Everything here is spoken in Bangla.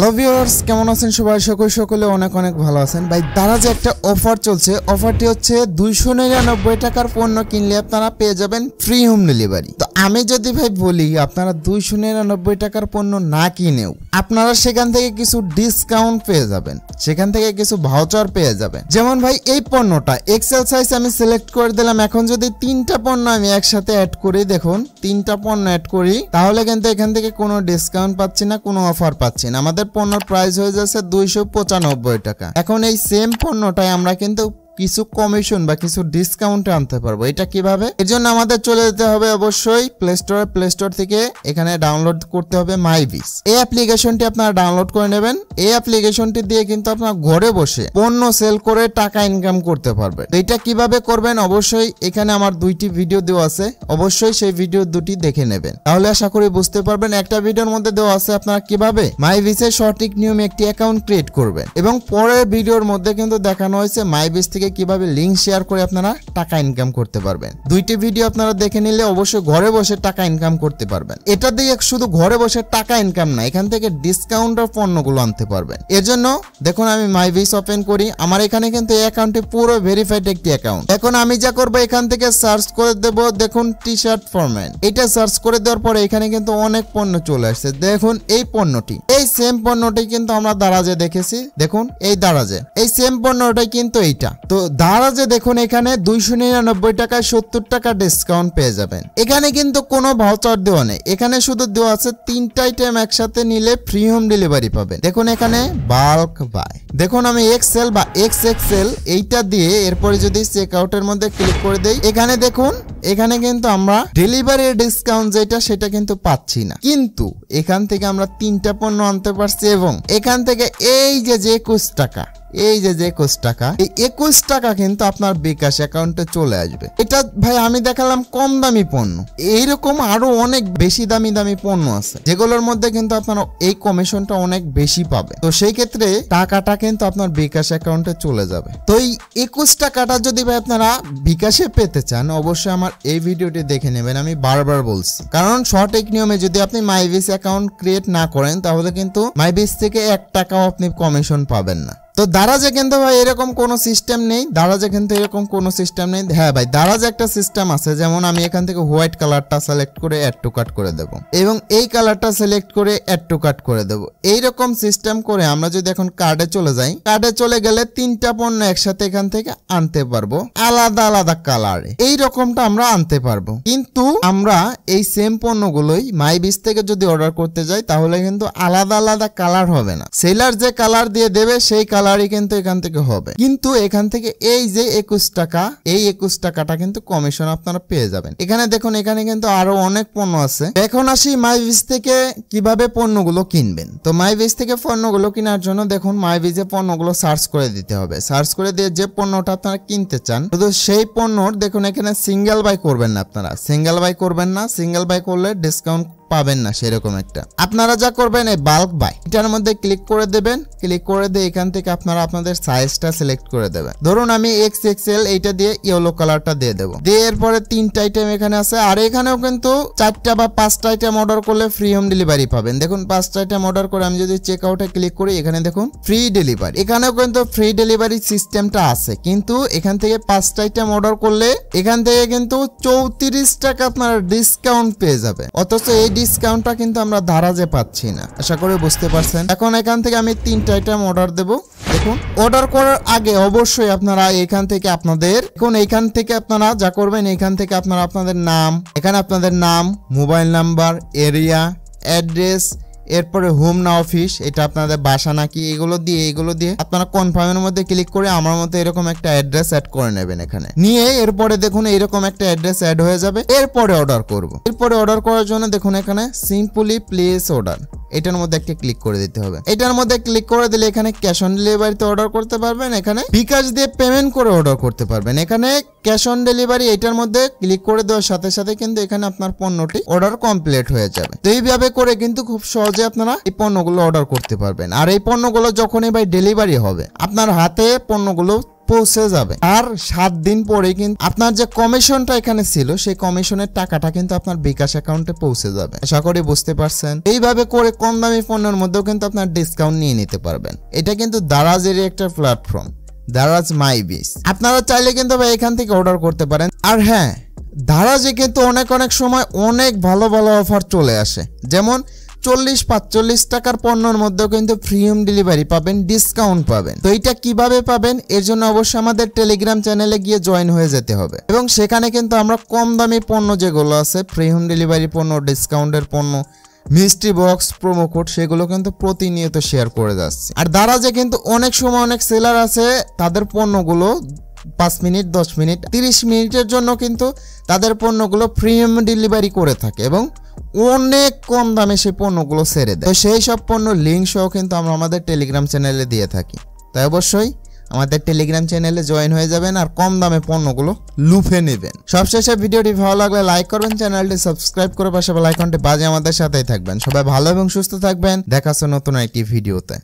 হ্যালো ভিউয়ার্স, কেমন আছেন সবাই? সকলে অনেক অনেক ভালো আছেন ভাই। দারাজে একটা অফার চলছে। অফারটি হচ্ছে 299 টাকার পণ্য কিনলে আপনারা পেয়ে যাবেন ফ্রি হোম ডেলিভারি। তো আমি যদি ভাই বলি আপনারা 299 টাকার পণ্য না কিনেও আপনারা সেখান থেকে কিছু ডিসকাউন্ট পেয়ে যাবেন, সেখান থেকে কিছু ভাউচার পেয়ে যাবেন। যেমন ভাই এই পণ্যটা এক্সেল সাইজ আমি সিলেক্ট করে দিলাম। এখন যদি 3টা পণ্য আমি একসাথে অ্যাড করি, দেখুন 3টা পণ্য অ্যাড করি, তাহলে কিন্তু এখান থেকে কোনো ডিসকাউন্ট পাচ্ছি না, কোনো অফার পাচ্ছি না। আমাদের পণ্যের প্রাইস হয়ে যাচ্ছে 295 টাকা। এখন এই সেম পণ্যটাই আমরা কিন্তু কিছু কমিশন বা কিছু ডিসকাউন্টে আনতে পারবো। এটা কিভাবে? এর জন্য আমাদের চলে যেতে হবে অবশ্যই প্লে স্টোর থেকে এখানে ডাউনলোড করতে হবে মাইবিজ। এই অ্যাপ্লিকেশনটি আপনারা ডাউনলোড করে নেবেন। এই অ্যাপ্লিকেশনটি দিয়ে কিন্তু আপনারা ঘরে বসে পণ্য সেল করে টাকা ইনকাম করতে পারবেন। এটা কিভাবে করবেন অবশ্যই এখানে আমার 2টি ভিডিও দেওয়া আছে, অবশ্যই সেই ভিডিও দুটি দেখে নেবেন, তাহলে আশা করি বুঝতে পারবেন। একটা ভিডিওর মধ্যে দেওয়া আছে আপনারা কিভাবে মাইবিজের সঠিক নিয়মে একটি অ্যাকাউন্ট ক্রিয়েট করবেন, এবং পরের ভিডিওর মধ্যে কিন্তু দেখানো হয়েছে মাইবিজ থেকে কিভাবে লিংক শেয়ার করে আপনারা টাকা ইনকাম করতে পারবেন। 2টি ভিডিও আপনারা দেখে নিলে অবশ্যই ঘরে বসে টাকা ইনকাম করতে পারবেন। এটা দিয়ে শুধু ঘরে বসে টাকা ইনকাম না, এখান থেকে ডিসকাউন্টের পণ্যগুলো আনতে পারবেন। এর জন্য দেখুন আমি মাইবিজ ওপেন করি। আমার এখানে কিন্তু এই অ্যাকাউন্টটি পুরো ভেরিফাইড একটি অ্যাকাউন্ট। এখন আমি যা করব, এখান থেকে সার্চ করে দেব, দেখুন টি শার্ট ফরম্যান। এটা সার্চ করে দেওয়ার পরে এখানে কিন্তু অনেক পণ্য চলে আসছে। দেখুন এই পণ্যটি, এই সেম পণ্যটি কিন্তু আমরা দারাজে দেখেছি। দেখুন এই দারাজে এই সেম পণ্যটাই কিন্তু এইটা। তো দারাজে দেখুন এখানে 299 টাকায় 70 টাকা ডিসকাউন্ট পেয়ে যাবেন। এখানে কিন্তু কোনো ভাউচার দেওয়া নেই, এখানে শুধু দেওয়া আছে 3টা আইটেম একসাথে নিলে ফ্রি হোম ডেলিভারি পাবেন। দেখুন এখানে বাল্ক বাই, দেখুন আমি এক্সেল বা XXL এইটা দিয়ে এরপরে যদি চেক আউটের মধ্যে ক্লিক করে দেই, এখানে দেখুন এখানে কিন্তু আমরা ডেলিভারির ডিসকাউন্ট যেটা সেটা কিন্তু পাচ্ছি না, কিন্তু এখান থেকে আমরা 3টা পণ্য আনতে পারছি। এবং এখান থেকে এই যে 21 টাকা, এই যে 21 টাকা, এই 21 টাকা কিন্তু আপনার বিকাশ অ্যাকাউন্টে চলে আসবে। এটা ভাই আমি দেখালাম কম দামি পণ্য, এইরকম আরো অনেক বেশি দামি দামি পণ্য আছে যেগুলোর মধ্যে কিন্তু আপনারা এই কমিশনটা অনেক বেশি পাবে। তো সেই ক্ষেত্রে টাকাটা কিন্তু আপনার বিকাশ অ্যাকাউন্টে চলে যাবে। তো এই 21 টাকাটা যদি ভাই আপনারা বিকাশে পেতে চান, অবশ্যই আমার এই ভিডিওটি দেখে নেবেন। আমি বারবার বলছি, কারণ সঠিক নিয়মে যদি আপনি মাইবিজ অ্যাকাউন্ট ক্রিয়েট না করেন, তাহলে কিন্তু মাইবিজ থেকে 1 টাকাও আপনি কমিশন পাবেন না। তো দারাজে কিন্তু ভাই এরকম কোনো সিস্টেম নেই, দারাজে কিন্তু এরকম কোনো সিস্টেম নেই। হ্যাঁ ভাই, দারাজে একটা সিস্টেম আছে, যেমন আমি এখান থেকে হোয়াইট কালারটা সিলেক্ট করে অ্যাড টু কাট করে দেব, এবং এই কালারটা সিলেক্ট করে অ্যাড টু কাট করে দেব। এইরকম সিস্টেম করে আমরা যদি এখন কার্ডে চলে যাই, কার্ডে চলে গেলে 3টা পণ্য একসাথে এখান থেকে আনতে পারবো আলাদা আলাদা কালারে, এই রকমটা আমরা আনতে পারবো। কিন্তু আমরা এই সেম পণ্যগুলোই মাইবিজ থেকে যদি অর্ডার করতে যাই, তাহলে কিন্তু আলাদা আলাদা কালার হবে না। সেলার যে কালার দিয়ে দেবে সেই কালারই কিন্তু এখান থেকে হবে, কিন্তু এখান থেকে এই যে 21 টাকা, এই 21 টাকাটা কিন্তু কমিশন আপনারা পেয়ে যাবেন। এখানে দেখুন এখানে কিন্তু আরো অনেক পণ্য আছে। এখন আসি মাইবিজ থেকে কিভাবে পণ্যগুলো কিনবেন। তো মাইবিজ থেকে পণ্যগুলো কেনার জন্য দেখুন মাইবিজে পণ্যগুলো সার্চ করে দিতে হবে। সার্চ করে দিয়ে যে পণ্যটা আপনারা কিনতে চান, শুধু সেই পণ্যর দেখুন এখানে সিঙ্গেল বাই করবেন না, আপনারা সিঙ্গেল বাই করবেন না। সিঙ্গেল বাই করলে ডিসকাউন্ট পাবেন না সেরকম একটা। আপনারা যা করবেন এই বাল্ক বাই এটার মধ্যে ক্লিক করে দেবেন। ক্লিক করে দিয়ে এখান থেকে আপনারা আপনাদের সাইজটা সিলেক্ট করে দেবেন। ধরুন আমি XXL এইটা দিয়ে ইয়েলো কালারটা দিয়ে দেবো। দিয়ে এরপরে 3টা আইটেম এখানে আছে, আর এখানেও কিন্তু 4টা বা 5টা আইটেম অর্ডার করলে ফ্রি হোম ডেলিভারি পাবেন। দেখুন 5টা আইটেম অর্ডার করে আমি যদি চেক আউটে ক্লিক করি, এখানে দেখুন ফ্রি ডেলিভারি, এখানেও কিন্তু ফ্রি ডেলিভারি সিস্টেমটা আছে। কিন্তু এখান থেকে 5টা আইটেম অর্ডার করলে এখান থেকে কিন্তু 34 টাকা আপনারা ডিসকাউন্ট পেয়ে যাবে, অথচ এই ডিসকাউন্টটা কিন্তু আমরা দারাজে পাচ্ছি না। আশা করি বুঝতে পারছেন। এখন এখান থেকে আমি 3টা আইটেম অর্ডার দেব। দেখুন অর্ডার করার আগে অবশ্যই আপনারা এখান থেকে এখান থেকে আপনারা যা করবেন, এখান থেকে আপনারা আপনাদের নাম, এখানে আপনাদের নাম, মোবাইল নাম্বার, এরিয়া, অ্যাড্রেস, এরপরে হোম না অফিস, এটা আপনাদের বাসা নাকি, এগুলো দিয়ে আপনারা কনফার্মের মধ্যে ক্লিক করে আমার মতো এরকম একটা অ্যাড্রেস অ্যাড করে নেবেন। এখানে নিয়ে এরপরে দেখুন এরকম একটা অ্যাড্রেস অ্যাড হয়ে যাবে। এরপরে অর্ডার করব। এরপরে অর্ডার করার জন্য দেখুন এখানে সিম্পলি প্লেস অর্ডার, এটার মধ্যে একটা ক্লিক করে দিতে হবে। এটার মধ্যে ক্লিক করে দিলে এখানে ক্যাশ অন ডেলিভারিতে অর্ডার করতে পারবেন, এখানে বিকাশ দিয়ে পেমেন্ট করে অর্ডার করতে পারবেন। এখানে ক্যাশ অন ডেলিভারি এটার মধ্যে ক্লিক করে দেওয়ার সাথে সাথে কিন্তু এখানে আপনার পণ্যটি অর্ডার কমপ্লিট হয়ে যাবে। তো এইভাবে করে কিন্তু খুব সহজে আপনারা এই পণ্যগুলো অর্ডার করতে পারবেন। আর এই পণ্যগুলো যখনই ভাই ডেলিভারি হবে, আপনার হাতে পণ্যগুলো পৌঁছে যাবে। আর 7 দিন পরে কিন্তু আপনার যে কমিশনটা এখানে ছিল সেই কমিশনের টাকাটা কিন্তু আপনার বিকাশ অ্যাকাউন্টে পৌঁছে যাবে। আশা করি বুঝতে পারছেন। এইভাবে করে কম দামি পণ্যের মধ্যেও কিন্তু আপনার ডিসকাউন্ট নিয়ে নিতে পারবেন। এটা কিন্তু দারাজেরই একটা প্ল্যাটফর্ম, দারাজ মাইবিজ। আপনারা চাইলে কিন্তু ভাই এখান থেকে অর্ডার করতে পারেন। আর হ্যাঁ, দারাজে কিন্তু অনেক সময় অনেক ভালো অফার চলে আসে, যেমন 40-45 টাকার পণ্যের মধ্যেও কিন্তু ফ্রি হোম ডেলিভারি পাবেন, ডিসকাউন্ট পাবেন। তো এটা কিভাবে পাবেন, এর জন্য অবশ্যই আমাদের টেলিগ্রাম চ্যানেলে গিয়ে জয়েন হয়ে যেতে হবে এবং সেখানে কিন্তু আমরা কম দামি পণ্য যেগুলো আছে, ফ্রি হোম ডেলিভারি পণ্য, ডিসকাউন্টের পণ্য, মিস্ট্রি বক্স, প্রোমো কোড, সেগুলো কিন্তু প্রতিনিয়ত শেয়ার করে যাচ্ছি। আর দারাজে কিন্তু অনেক সময় অনেক সেলার আছে, তাদের পণ্যগুলো 5 মিনিট, 10 মিনিট, 30 মিনিটের জন্য কিন্তু তাদের পণ্যগুলো ফ্রি হোম ডেলিভারি করে থাকে এবং অনেক কম দামে সেই পণ্যগুলো ছেড়ে দেয়। তো সেই সব পণ্য লিঙ্ক সহ কিন্তু আমরা আমাদের টেলিগ্রাম চ্যানেলে দিয়ে থাকি। তাই অবশ্যই আমাদের টেলিগ্রাম চ্যানেলে জয়েন হয়ে যাবেন আর কম দামে পণ্যগুলো লুফে নেবেন। সবশেষে ভিডিওটি ভালো লাগলে লাইক করবেন, চ্যানেলটি সাবস্ক্রাইব করে পাশে বেল আইকনটি বাজিয়ে আমাদের সাথেই থাকবেন। সবাই ভালো এবং সুস্থ থাকবেন। দেখা হচ্ছে নতুন একটি ভিডিওতে।